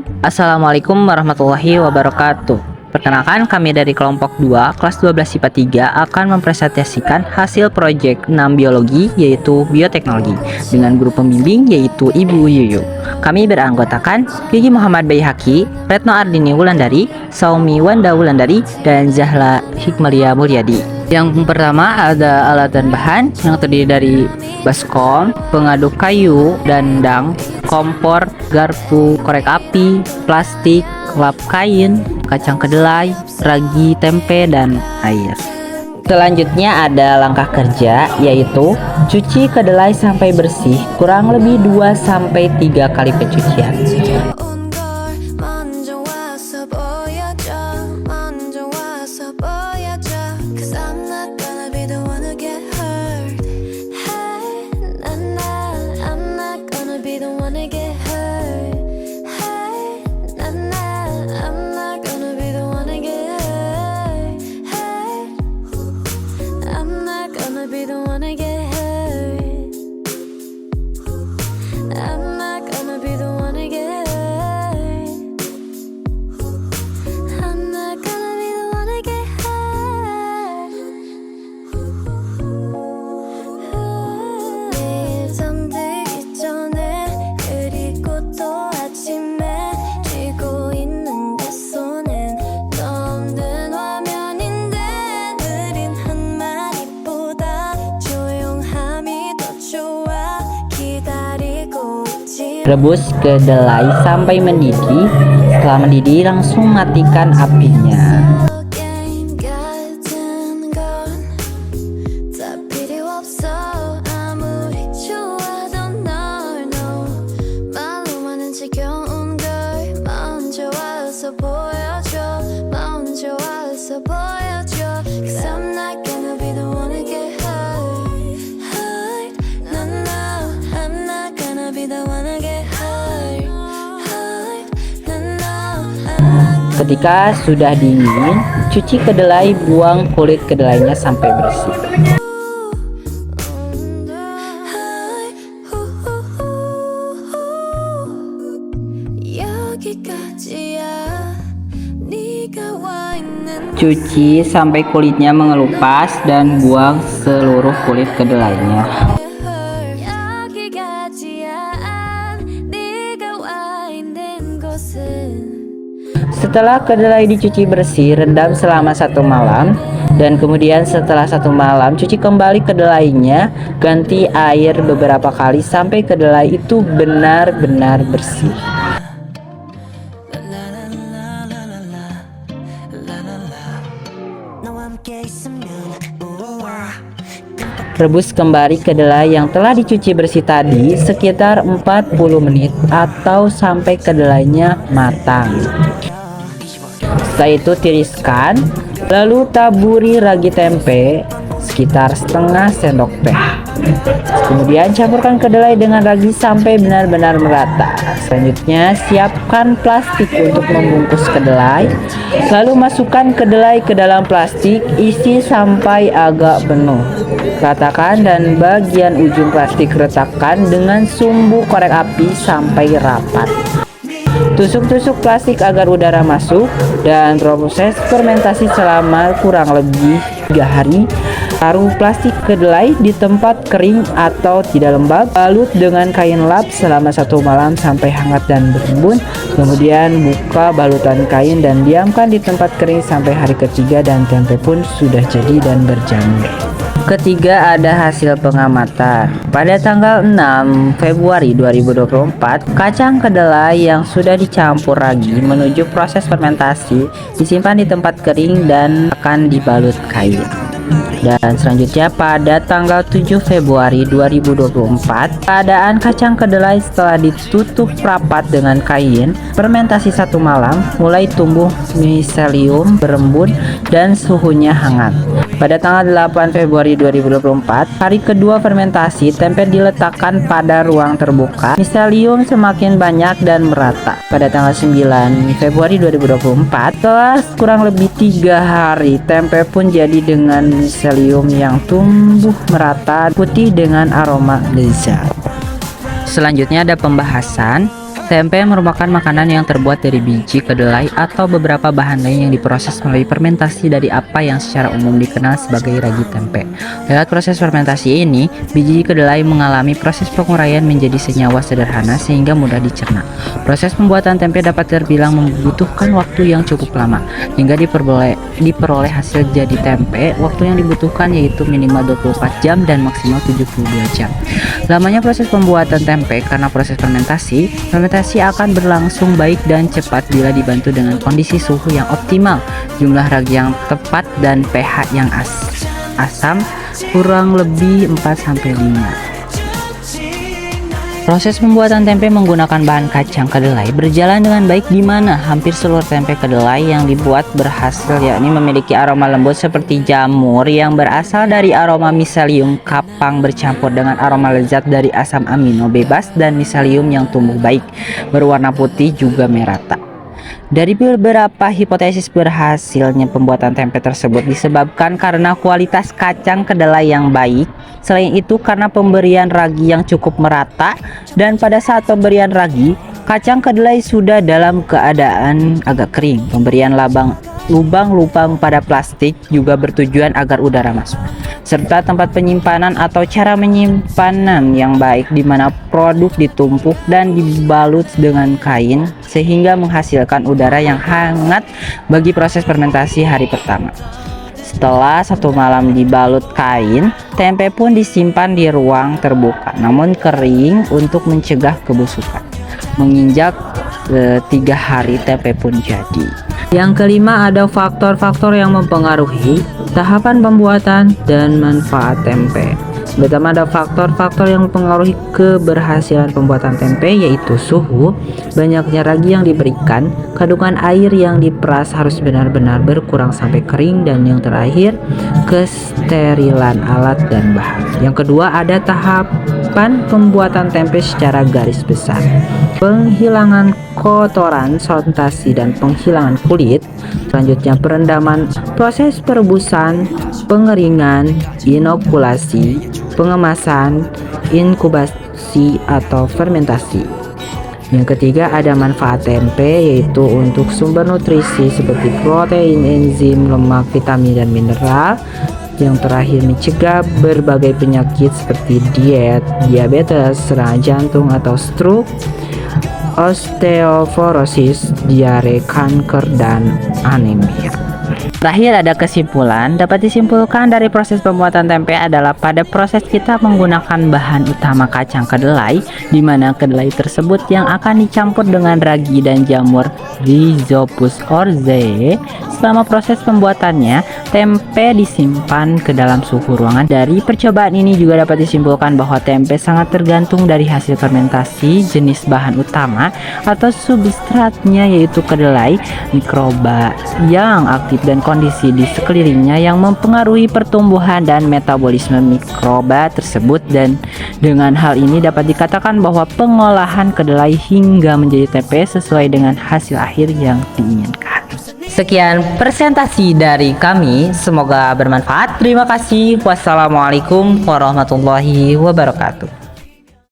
Assalamualaikum warahmatullahi wabarakatuh. Perkenalkan, kami dari kelompok 2 kelas 12 IPA 3 akan mempresentasikan hasil proyek 6 biologi yaitu bioteknologi dengan guru pembimbing yaitu Ibu Yuyu. Kami beranggotakan Gigi Muhammad Bayhaki, Retno Ardini Wulandari, Saumi Wanda Wulandari, dan Zahla Hikmalia Mulyadi. Yang pertama ada alat dan bahan yang terdiri dari baskom, pengaduk kayu, dandang, kompor, garpu, korek api, plastik, lap kain, kacang kedelai, ragi tempe, dan air. Selanjutnya ada langkah kerja yaitu cuci kedelai sampai bersih kurang lebih 2-3 kali pencucian. Rebus kedelai sampai mendidih. Setelah mendidih langsung matikan apinya. Ketika sudah dingin, cuci kedelai, buang kulit kedelainya sampai bersih. Cuci sampai kulitnya mengelupas dan buang seluruh kulit kedelainya. Setelah kedelai dicuci bersih, rendam selama 1 malam, dan kemudian setelah 1 malam cuci kembali kedelainya, ganti air beberapa kali sampai kedelai itu benar-benar bersih. Rebus kembali kedelai yang telah dicuci bersih tadi sekitar 40 menit atau sampai kedelainya matang. Setelah itu tiriskan, lalu taburi ragi tempe sekitar setengah sendok teh. Kemudian campurkan kedelai dengan ragi sampai benar-benar merata. Selanjutnya siapkan plastik untuk membungkus kedelai. Lalu masukkan kedelai ke dalam plastik, isi sampai agak penuh. Ratakan dan bagian ujung plastik retakkan dengan sumbu korek api sampai rapat. Tusuk-tusuk plastik agar udara masuk dan proses fermentasi selama kurang lebih 3 hari. Taruh plastik kedelai di tempat kering atau tidak lembab. Balut dengan kain lap selama 1 malam sampai hangat dan berembun. Kemudian buka balutan kain dan diamkan di tempat kering sampai hari ketiga dan tempe pun sudah jadi dan berjamur. Ketiga ada hasil pengamatan. Pada tanggal 6 Februari 2024, kacang kedelai yang sudah dicampur ragi menuju proses fermentasi disimpan di tempat kering dan akan dibalut kain. Dan selanjutnya pada tanggal 7 Februari 2024, keadaan kacang kedelai setelah ditutup rapat dengan kain, fermentasi 1 malam, mulai tumbuh miselium, berembun, dan suhunya hangat. Pada tanggal 8 Februari 2024, hari kedua fermentasi, tempe diletakkan pada ruang terbuka. Miselium semakin banyak dan merata. Pada tanggal 9 Februari 2024, setelah kurang lebih 3 hari, tempe pun jadi dengan miselium yang tumbuh merata, putih dengan aroma lezat. Selanjutnya ada pembahasan. Tempe merupakan makanan yang terbuat dari biji kedelai atau beberapa bahan lain yang diproses melalui fermentasi dari apa yang secara umum dikenal sebagai ragi tempe. Lewat proses fermentasi ini, biji kedelai mengalami proses penguraian menjadi senyawa sederhana sehingga mudah dicerna. Proses pembuatan tempe dapat terbilang membutuhkan waktu yang cukup lama, hingga diperoleh hasil jadi tempe. Waktu yang dibutuhkan yaitu minimal 24 jam dan maksimal 72 jam. Lamanya proses pembuatan tempe karena proses fermentasi akan berlangsung baik dan cepat bila dibantu dengan kondisi suhu yang optimal, jumlah ragi yang tepat, dan pH yang asam kurang lebih 4-5. Proses pembuatan tempe menggunakan bahan kacang kedelai berjalan dengan baik di mana hampir seluruh tempe kedelai yang dibuat berhasil, yakni memiliki aroma lembut seperti jamur yang berasal dari aroma miselium kapang bercampur dengan aroma lezat dari asam amino bebas dan miselium yang tumbuh baik, berwarna putih juga merata. Dari beberapa hipotesis berhasilnya pembuatan tempe tersebut disebabkan karena kualitas kacang kedelai yang baik. Selain itu karena pemberian ragi yang cukup merata, dan pada saat pemberian ragi, kacang kedelai sudah dalam keadaan agak kering. Pemberian lubang-lubang pada plastik juga bertujuan agar udara masuk, serta tempat penyimpanan atau cara penyimpanan yang baik di mana produk ditumpuk dan dibalut dengan kain sehingga menghasilkan udara yang hangat bagi proses fermentasi hari pertama. Setelah 1 malam dibalut kain, tempe pun disimpan di ruang terbuka namun kering untuk mencegah kebusukan. Menginjak 3 hari, tempe pun jadi. Yang kelima, ada faktor-faktor yang mempengaruhi tahapan pembuatan dan manfaat tempe. Pertama, ada faktor-faktor yang mempengaruhi keberhasilan pembuatan tempe, yaitu suhu, banyaknya ragi yang diberikan, kandungan air yang diperas harus benar-benar berkurang sampai kering, dan yang terakhir, kesterilan alat dan bahan. Yang kedua, ada tahapan pembuatan tempe secara garis besar. Penghilangan kotoran, soltasi, dan penghilangan kulit. Selanjutnya perendaman, proses perebusan, pengeringan, inokulasi, pengemasan, inkubasi atau fermentasi. Yang ketiga, ada manfaat tempe, yaitu untuk sumber nutrisi seperti protein, enzim, lemak, vitamin, dan mineral. Yang terakhir, mencegah berbagai penyakit seperti diabetes, serangan jantung atau stroke, osteoporosis, diare, kanker, dan anemia. Terakhir, ada kesimpulan. Dapat disimpulkan dari proses pembuatan tempe adalah pada proses kita menggunakan bahan utama kacang kedelai, di mana kedelai tersebut yang akan dicampur dengan ragi dan jamur Rhizopus orzae. Selama proses pembuatannya, tempe disimpan ke dalam suhu ruangan. Dari percobaan ini juga dapat disimpulkan bahwa tempe sangat tergantung dari hasil fermentasi, jenis bahan utama atau substratnya yaitu kedelai, mikroba yang aktif, dan kondisi di sekelilingnya yang mempengaruhi pertumbuhan dan metabolisme mikroba tersebut. Dan dengan hal ini dapat dikatakan bahwa pengolahan kedelai hingga menjadi tempe sesuai dengan hasil akhir yang diinginkan. Sekian presentasi dari kami, semoga bermanfaat. Terima kasih. Wassalamualaikum warahmatullahi wabarakatuh.